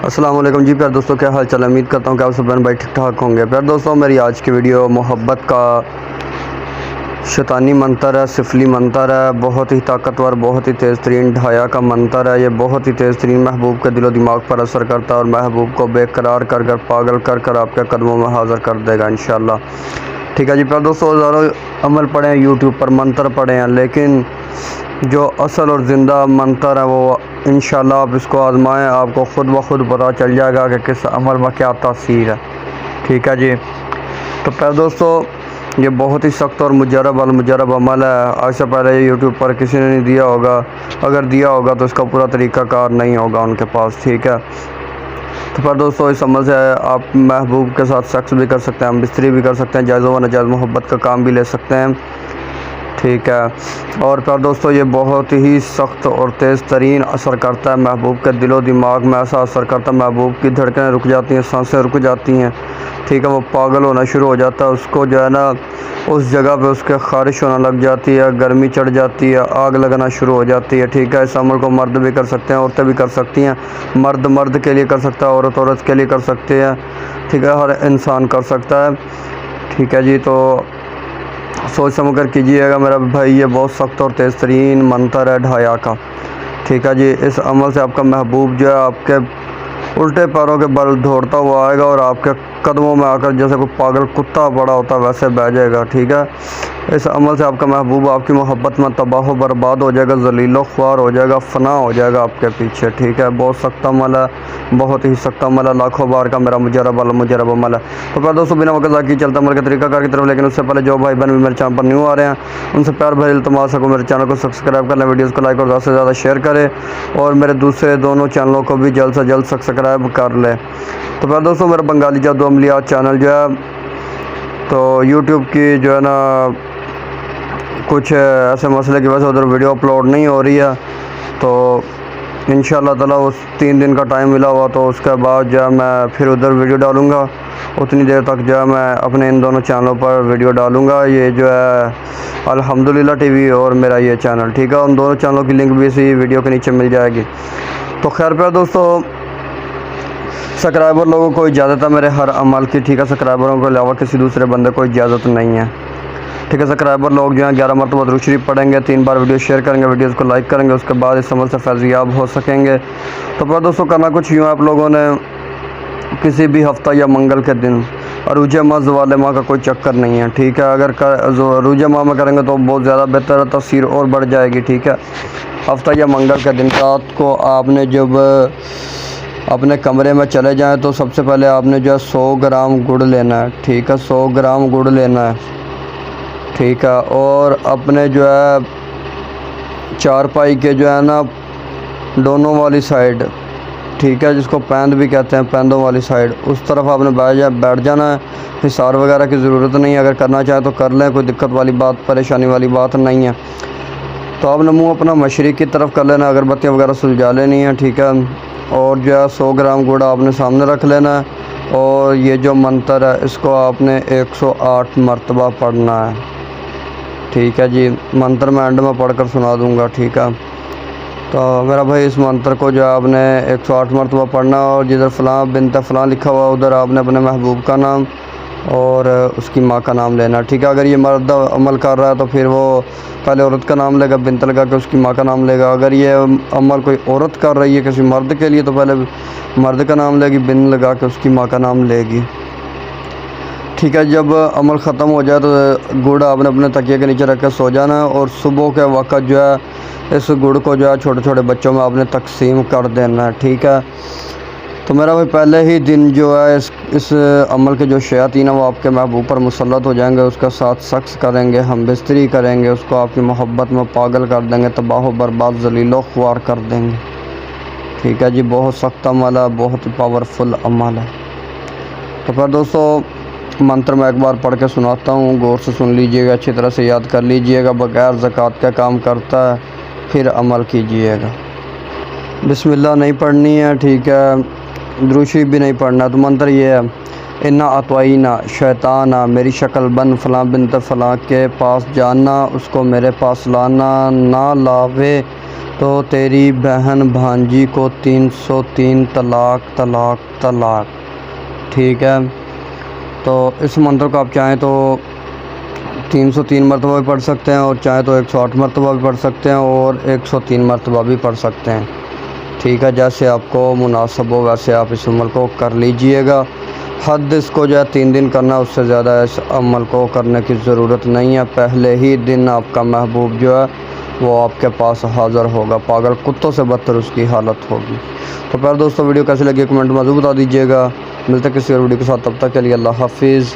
السلام علیکم جی پیار دوستوں، کیا حال چال؟ امید کرتا ہوں کہ آپ سب بہن بھائی ٹھیک ٹھاک ہوں گے۔ پیار دوستوں، میری آج کی ویڈیو محبت کا شیطانی منتر ہے، سفلی منتر ہے، بہت ہی طاقتور، بہت ہی تیز ترین ڈھایا کا منتر ہے۔ یہ بہت ہی تیز ترین محبوب کے دل و دماغ پر اثر کرتا ہے اور محبوب کو بے قرار کر کر پاگل کر کر آپ کے قدموں میں حاضر کر دے گا انشاءاللہ۔ ٹھیک ہے جی پیار دوستوں، ہزاروں عمل پڑھے ہیں یوٹیوب پر، منتر پڑھے ہیں، لیکن جو اصل اور زندہ منتر ہے وہ انشاءاللہ آپ اس کو آزمائیں، آپ کو خود بخود پتہ چل جائے گا کہ کس عمل میں کیا تاثیر ہے۔ ٹھیک ہے جی، تو پیار دوستو، یہ بہت ہی سخت اور مجرب عمل ہے۔ آج سے پہلے یہ یوٹیوب پر کسی نے نہیں دیا ہوگا، اگر دیا ہوگا تو اس کا پورا طریقہ کار نہیں ہوگا ان کے پاس۔ ٹھیک ہے، تو پیار دوستو، اس عمل سے آپ محبوب کے ساتھ سیکس بھی کر سکتے ہیں، ہم بستری بھی کر سکتے ہیں، جائز و ناجائز محبت کا کام بھی لے سکتے ہیں۔ ٹھیک ہے، اور پیار دوستو، یہ بہت ہی سخت اور تیز ترین اثر کرتا ہے محبوب کے دل و دماغ میں، ایسا اثر کرتا ہے محبوب کی دھڑکنیں رک جاتی ہیں، سانسیں رک جاتی ہیں۔ ٹھیک ہے، وہ پاگل ہونا شروع ہو جاتا ہے، اس کو جو ہے نا اس جگہ پہ اس کے خارش ہونا لگ جاتی ہے، گرمی چڑھ جاتی ہے، آگ لگنا شروع ہو جاتی ہے۔ ٹھیک ہے، اس عمل کو مرد بھی کر سکتے ہیں، عورتیں بھی کر سکتی ہیں، مرد کے لیے کر سکتا ہے، عورت کے لیے کر سکتے ہیں۔ ٹھیک ہے، ہر انسان کر سکتا ہے۔ ٹھیک ہے جی، تو سوچ سمجھ کر کیجیے گا میرا بھائی، یہ بہت سخت اور تیز ترین منتر ہے ڈھایا کا۔ ٹھیک ہے جی، اس عمل سے آپ کا محبوب جو ہے آپ کے الٹے پیروں کے بل دوڑتا ہوا آئے گا اور آپ کے قدموں میں آ کر جیسے کوئی پاگل کتا بڑا ہوتا ہے ویسے بیٹھ جائے گا۔ ٹھیک ہے، اس عمل سے آپ کا محبوب آپ کی محبت میں تباہ و برباد ہو جائے گا، ذلیل و خوار ہو جائے گا، فنا ہو جائے گا آپ کے پیچھے۔ ٹھیک ہے، بہت سخت عمل ہے، بہت ہی سخت عمل ہے، لاکھوں بار کا میرا مجرب عمل ہے۔ تو پیار دوستوں، بنا وقت ضائع کیے چلتا عمل کے طریقہ کار کی طرف، لیکن اس سے پہلے جو بھائی بہن بھی میرے چینل پر نیو آ رہے ہیں ان سے پیار بھری التماس ہے کہ میرے چینل کو سبسکرائب کر لیں، ویڈیوز کو لائک اور زیادہ سے زیادہ شیئر کریں، اور میرے دوسرے دونوں چینلوں کو بھی جلد سے جلد سبسکرائب کر لیں۔ تو پیار دوستوں، میرا بنگالی جادو عملیات چینل جو ہے تو یوٹیوب کی جو ہے نا کچھ ایسے مسئلے کی وجہ سے ادھر ویڈیو اپلوڈ نہیں ہو رہی ہے، تو انشاءاللہ تعالیٰ اس 3 دن کا ٹائم ملا ہوا، تو اس کے بعد جو ہے میں پھر ادھر ویڈیو ڈالوں گا، اتنی دیر تک جو ہے میں اپنے ان دونوں چینلوں پر ویڈیو ڈالوں گا، یہ جو ہے الحمدللہ ٹی وی اور میرا یہ چینل۔ ٹھیک ہے، ان دونوں چینلوں کی لنک بھی اسی ویڈیو کے نیچے مل جائے گی۔ تو خیر پیار دوستو، سبسکرائبر لوگوں کو اجازت ہے میرے ہر عمل کی۔ ٹھیک ہے، سبسکرائبروں کے علاوہ کسی دوسرے بندے کو اجازت نہیں ہے۔ ٹھیک ہے، سبسکرائبر لوگ جو ہیں 11 مرتبہ درود شریف پڑھیں گے، 3 بار ویڈیو شیئر کریں گے، ویڈیوز کو لائک کریں گے، اس کے بعد اس عمل سے فیضیاب ہو سکیں گے۔ تو پیار دوستو، کرنا کچھ یوں آپ لوگوں نے کسی بھی ہفتہ یا منگل کے دن، عروج ماہ زوال ماہ کا کوئی چکر نہیں ہے۔ ٹھیک ہے، اگر عروج ماہ میں کریں گے تو بہت زیادہ بہتر ہے، تاثیر اور بڑھ جائے گی۔ ٹھیک ہے، ہفتہ یا منگل کے دن رات کو آپ نے جب اپنے کمرے میں چلے جائیں تو سب سے پہلے آپ نے جو ہے 100 گرام گڑ لینا ہے۔ ٹھیک ہے، 100 گرام گڑ لینا ہے۔ ٹھیک ہے، اور اپنے جو ہے چارپائی کے جو ہے نا دونوں والی سائڈ، ٹھیک ہے، جس کو پیند بھی کہتے ہیں، پیندوں والی سائڈ، اس طرف آپ نے بیٹھ جانا ہے۔ حصار وغیرہ کی ضرورت نہیں ہے، اگر کرنا چاہیں تو کر لیں، کوئی دقت والی بات، پریشانی والی بات نہیں ہے۔ تو آپ نے منہ اپنا مشرق کی طرف کر لینا، اگربتیاں وغیرہ سلجھا لینی ہیں۔ ٹھیک ہے، اور جو ہے 100 گرام گڑ آپ نے سامنے رکھ لینا ہے، اور یہ جو منتر ہے اس کو آپ نے 108 مرتبہ پڑھنا ہے۔ ٹھیک ہے جی، منتر میں اینڈ میں پڑھ کر سنا دوں گا۔ ٹھیک ہے، تو میرا بھائی اس منتر کو جو ہے آپ نے 108 مرتبہ پڑھنا ہے، اور جدھر فلاں بنت فلاں لکھا ہوا ادھر آپ نے اپنے محبوب کا نام اور اس کی ماں کا نام لینا۔ ٹھیک ہے، اگر یہ مرد عمل کر رہا ہے تو پھر وہ پہلے عورت کا نام لے گا، بنت لگا کے اس کی ماں کا نام لے گا۔ اگر یہ عمل کوئی عورت کر رہی ہے کسی مرد کے لیے تو پہلے مرد کا نام لے گی، بنت لگا کے اس کی ماں کا نام لے گی۔ ٹھیک ہے، جب عمل ختم ہو جائے تو گڑ آپ نے اپنے تکیے کے نیچے رکھ کے سو جانا ہے، اور صبح کے وقت جو ہے اس گڑ کو جو ہے چھوٹے چھوٹے بچوں میں آپ نے تقسیم کر دینا ہے۔ ٹھیک ہے، تو میرا بھائی پہلے ہی دن جو ہے اس عمل کے جو شیاطین ہیں وہ آپ کے محبوب پر مسلط ہو جائیں گے، اس کے ساتھ سیکس کریں گے، ہم بستری کریں گے، اس کو آپ کی محبت میں پاگل کر دیں گے، تباہ و برباد، ذلیل و خوار کر دیں گے۔ ٹھیک ہے جی، بہت سخت عمل ہے، بہت پاورفل عمل ہے۔ تو پھر دوستو، منتر میں ایک بار پڑھ کے سناتا ہوں، غور سے سن لیجئے گا، اچھی طرح سے یاد کر لیجئے گا، بغیر زکوٰۃ کا کام کرتا ہے، پھر عمل کیجئے گا۔ بسم اللہ نہیں پڑھنی ہے، ٹھیک ہے، درود شریف بھی نہیں پڑھنا۔ تو منتر یہ ہے: انا اطوئینا شیطانا، میری شکل بن فلاں بنت فلاں کے پاس جانا، اس کو میرے پاس لانا، نہ لاوے تو تیری بہن بھانجی کو 303 طلاق طلاق طلاق. ٹھیک ہے، تو اس منتر کو آپ چاہیں تو 303 مرتبہ بھی پڑھ سکتے ہیں، اور چاہیں تو 108 مرتبہ بھی پڑھ سکتے ہیں، اور 103 مرتبہ بھی پڑھ سکتے ہیں. ٹھیک ہے، جیسے آپ کو مناسب ہو ویسے آپ اس عمل کو کر لیجئے گا. حد اس کو جو ہے 3 دن کرنا، اس سے زیادہ اس عمل کو کرنے کی ضرورت نہیں ہے. پہلے ہی دن آپ کا محبوب جو ہے وہ آپ کے پاس حاضر ہوگا، پاگل کتوں سے بدتر اس کی حالت ہوگی. تو پھر دوستو ویڈیو کیسی لگی کمنٹ میں ضرور بتا دیجیے گا. ملتے ہیں کسی اور ویڈیو کے ساتھ، تب تک کے لیے اللہ حافظ.